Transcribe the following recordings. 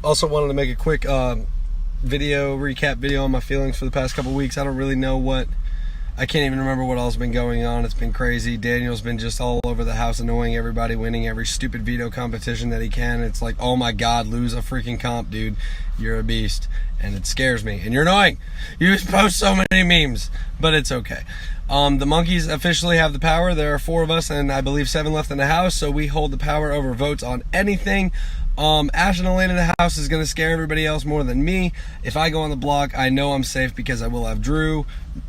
Also wanted to make a quick recap video on my feelings for the past couple weeks. I don't really know I can't even remember what all's been going on. It's been crazy. Daniel's been just all over the house annoying everybody, winning every stupid veto competition that he can. It's like, oh my god, lose a freaking comp, dude. You're a beast. And it scares me. And you're annoying. You just post so many memes. But it's okay. The monkeys officially have the power. There are 4 of us and I believe 7 left in the house, so we hold the power over votes on anything. Ashton and Elaine in the house is going to scare everybody else more than me. If I go on the block, I know I'm safe because I will have Drew.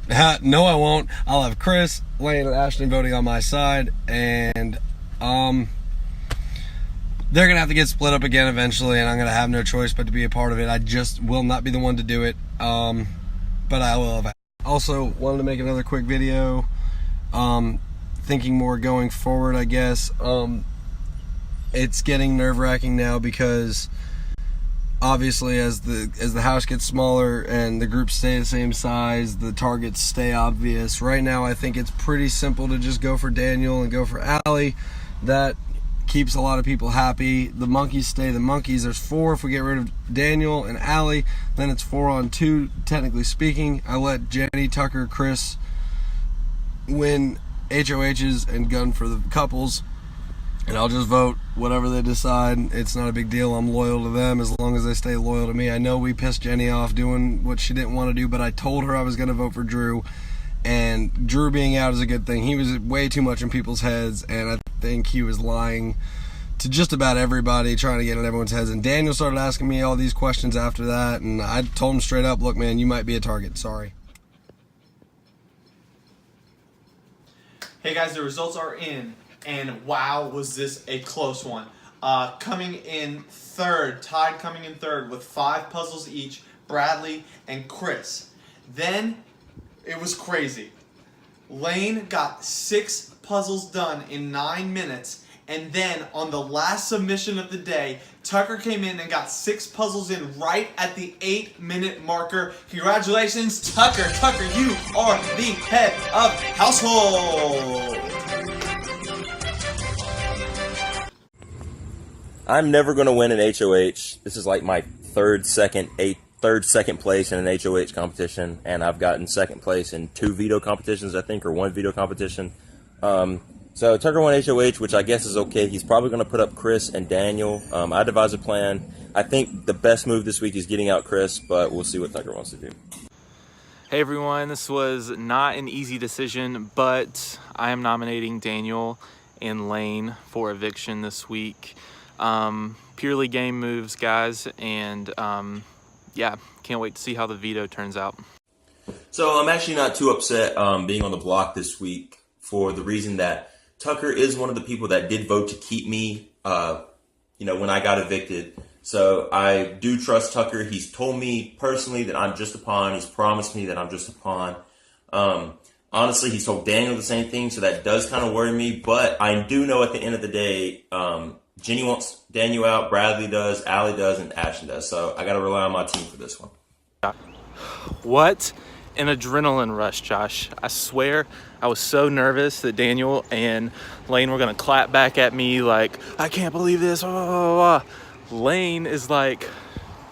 No, I won't. I'll have Chris, Elaine, and Ashton voting on my side. And they're going to have to get split up again eventually, and I'm going to have no choice but to be a part of it. I just will not be the one to do it, but I will have. Also, wanted to make another quick video, thinking more going forward, I guess. It's getting nerve-wracking now because obviously as the house gets smaller and the groups stay the same size, the targets stay obvious. Right now I think it's pretty simple to just go for Daniel and go for Allie. That keeps a lot of people happy. The monkeys stay the monkeys. There's 4 if we get rid of Daniel and Allie. Then it's 4 on 2, technically speaking. I let Jenny, Tucker, Chris win HOHs and gun for the couples. And I'll just vote whatever they decide. It's not a big deal. I'm loyal to them as long as they stay loyal to me. I know we pissed Jenny off doing what she didn't want to do, but I told her I was going to vote for Drew. And Drew being out is a good thing. He was way too much in people's heads, and I think he was lying to just about everybody, trying to get in everyone's heads. And Daniel started asking me all these questions after that, and I told him straight up, look, man, you might be a target. Sorry. Hey, guys, the results are in. And wow, was this a close one. Coming in third, tied coming in third with 5 puzzles each, Bradley and Chris. Then, it was crazy. Lane got 6 puzzles done in 9 minutes, and then on the last submission of the day, Tucker came in and got 6 puzzles in right at the 8-minute marker. Congratulations, Tucker. Tucker, you are the head of household. I'm never going to win an HOH. This is like my third second place in an HOH competition, and I've gotten second place in 2 veto competitions, I think, or 1 veto competition. So Tucker won HOH, which I guess is okay. He's probably going to put up Chris and Daniel. I devised a plan. I think the best move this week is getting out Chris, but we'll see what Tucker wants to do. Hey everyone, this was not an easy decision, but I am nominating Daniel and Lane for eviction this week. Purely game moves, guys, and yeah, can't wait to see how the veto turns out. So I'm actually not too upset being on the block this week for the reason that Tucker is one of the people that did vote to keep me, when I got evicted. So I do trust Tucker. He's told me personally that I'm just a pawn. He's promised me that I'm just a pawn. Honestly, he's told Daniel the same thing, so that does kind of worry me. But I do know at the end of the day, Jenny wants Daniel out, Bradley does, Allie does, and Ashton does. So I got to rely on my team for this one. What an adrenaline rush, Josh. I swear I was so nervous that Daniel and Lane were going to clap back at me like, I can't believe this. Blah, blah, blah. Lane is like,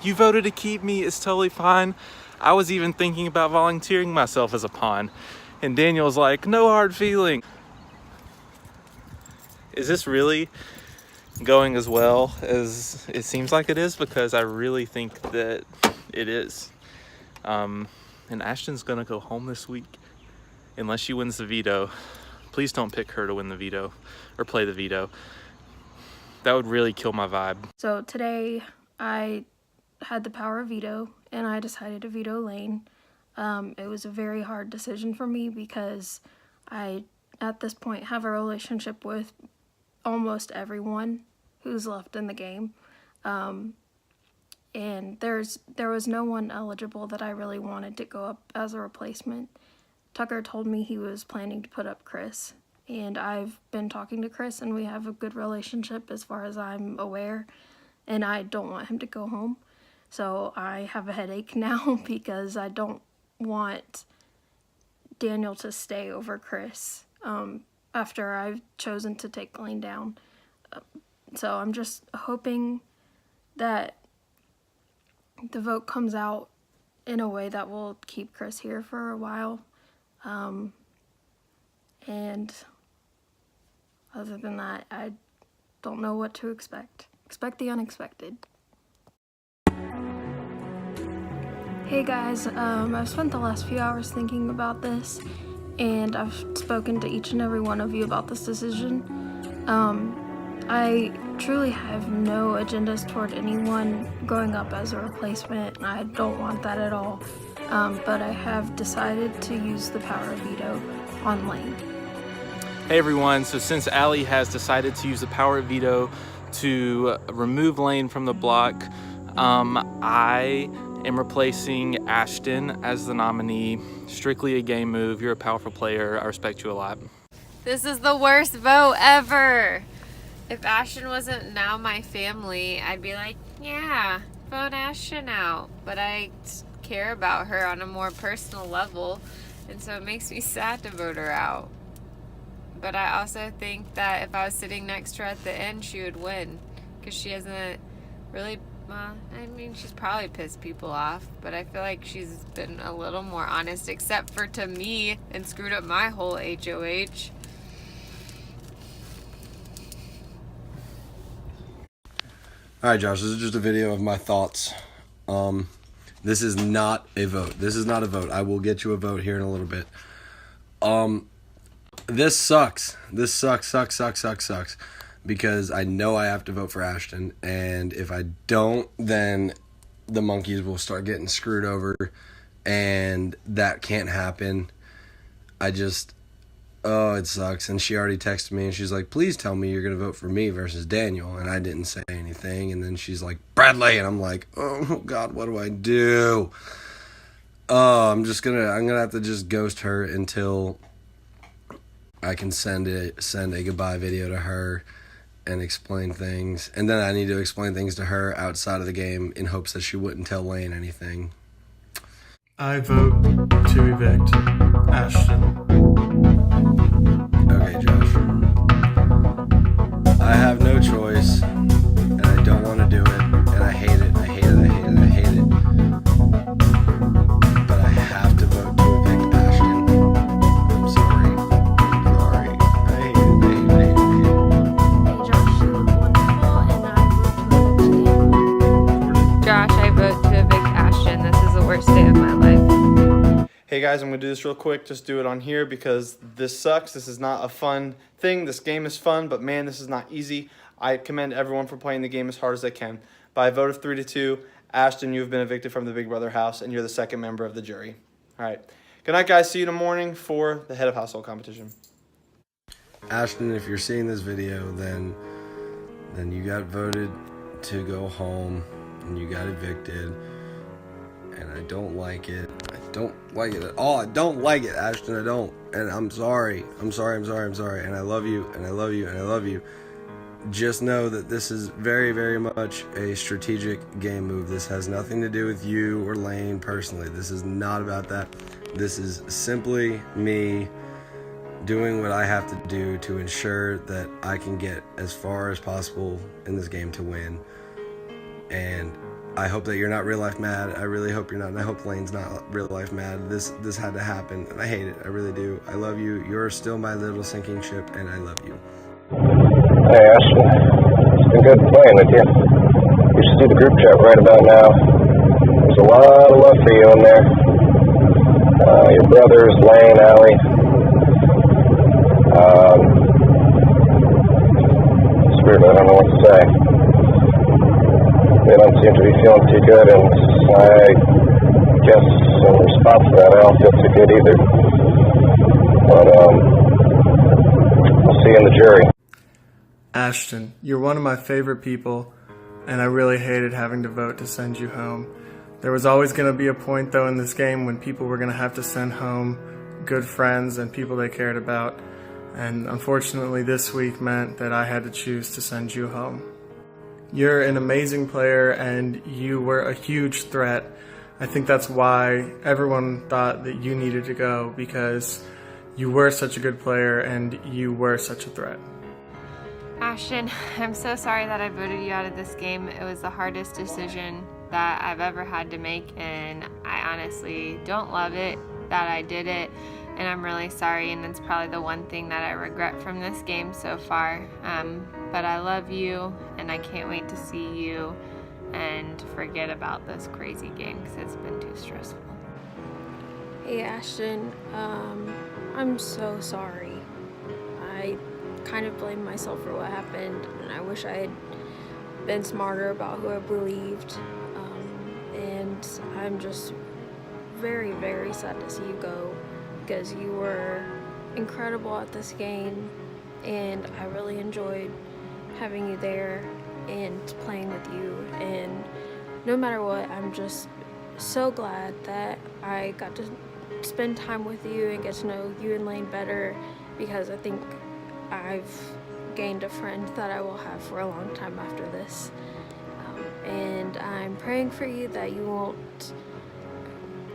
you voted to keep me. It's totally fine. I was even thinking about volunteering myself as a pawn. And Daniel's like, no hard feeling. Is this really going as well as it seems like it is? Because I really think that it is. And Ashton's gonna go home this week unless she wins the veto. Please don't pick her to win the veto or play the veto. That would really kill my vibe. So today I had the power of veto and I decided to veto Lane. It was a very hard decision for me because I, at this point, have a relationship with almost everyone who's left in the game. And there was no one eligible that I really wanted to go up as a replacement. Tucker told me he was planning to put up Chris, and I've been talking to Chris and we have a good relationship as far as I'm aware, and I don't want him to go home. So I have a headache now because I don't want Daniel to stay over Chris after I've chosen to take Lane down. So I'm just hoping that the vote comes out in a way that will keep Chris here for a while. And other than that, I don't know what to expect. Expect the unexpected. Hey guys, I've spent the last few hours thinking about this, and I've spoken to each and every one of you about this decision. I truly have no agendas toward anyone going up as a replacement, and I don't want that at all. But I have decided to use the power of veto on Lane. Hey everyone, so since Allie has decided to use the power of veto to remove Lane from the block, I am replacing Ashton as the nominee. Strictly a game move. You're a powerful player. I respect you a lot. This is the worst vote ever. If Ashton wasn't now my family, I'd be like, yeah, vote Ashton out. But I care about her on a more personal level, and so it makes me sad to vote her out. But I also think that if I was sitting next to her at the end, she would win, because she hasn't really, well, I mean, she's probably pissed people off, but I feel like she's been a little more honest, except for to me, and screwed up my whole HOH. All right, Josh, this is just a video of my thoughts. This is not a vote. This is not a vote. I will get you a vote here in a little bit. This sucks. This sucks, because I know I have to vote for Ashton, and if I don't, then the monkeys will start getting screwed over, and that can't happen. Oh, it sucks. And she already texted me, and she's like, please tell me you're going to vote for me versus Daniel. And I didn't say anything. And then she's like, Bradley. And I'm like, oh, God, what do I do? Oh, I'm going to have to just ghost her until I can send a goodbye video to her and explain things. And then I need to explain things to her outside of the game in hopes that she wouldn't tell Lane anything. I vote to evict Ashton. Okay, Josh. I have no choice, and I don't want to do it, and I hate it. But I have to vote to evict Ashton. I'm sorry. I hate it. Hey Josh, you look wonderful, and I vote to evict Josh, I vote to evict Ashton. This is the worst day of my life. Hey guys, I'm going to do this real quick. Just do it on here because this sucks. This is not a fun thing. This game is fun, but man, this is not easy. I commend everyone for playing the game as hard as they can. By a vote of 3-2, Ashton, you have been evicted from the Big Brother house, and you're the second member of the jury. All right. Good night, guys. See you in the morning for the head of household competition. Ashton, if you're seeing this video, then you got voted to go home, and you got evicted, and I don't like it. I don't like it at all. I don't like it, Ashton. I don't. And I'm sorry. I'm sorry. And I love you. Just know that this is very, very much a strategic game move. This has nothing to do with you or Lane personally. This is not about that. This is simply me doing what I have to do to ensure that I can get as far as possible in this game to win. And I hope that you're not real life mad. I really hope you're not, and I hope Lane's not real life mad. This had to happen, and I hate it. I really do. I love you. You're still my little sinking ship, and I love you. Hey Ashton, it's been good playing with you. You should see the group chat right about now. There's a lot of love for you in there. Your brothers, Lane, Allie. It's weird, I don't know what to say. They don't seem to be feeling too good, and I guess in response to that, I don't feel too good either. But, I'll see you in the jury. Ashton, you're one of my favorite people, and I really hated having to vote to send you home. There was always going to be a point, though, in this game when people were going to have to send home good friends and people they cared about, and unfortunately this week meant that I had to choose to send you home. You're an amazing player, and you were a huge threat. I think that's why everyone thought that you needed to go, because you were such a good player and you were such a threat. Ashton, I'm so sorry that I voted you out of this game. It was the hardest decision that I've ever had to make, and I honestly don't love it that I did it, and I'm really sorry, and it's probably the one thing that I regret from this game so far. But I love you, and I can't wait to see you and forget about this crazy game because it's been too stressful. Hey Ashton, I'm so sorry. I kind of blame myself for what happened, and I wish I had been smarter about who I believed. And I'm just very, very sad to see you go, because you were incredible at this game, and I really enjoyed having you there and playing with you. And no matter what, I'm just so glad that I got to spend time with you and get to know you and Lane better, because I think I've gained a friend that I will have for a long time after this. And I'm praying for you that you won't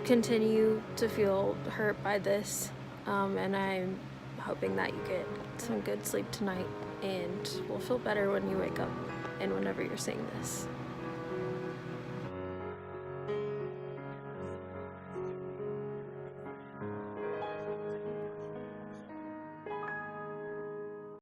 continue to feel hurt by this, and I'm hoping that you get some good sleep tonight and will feel better when you wake up and whenever you're seeing this.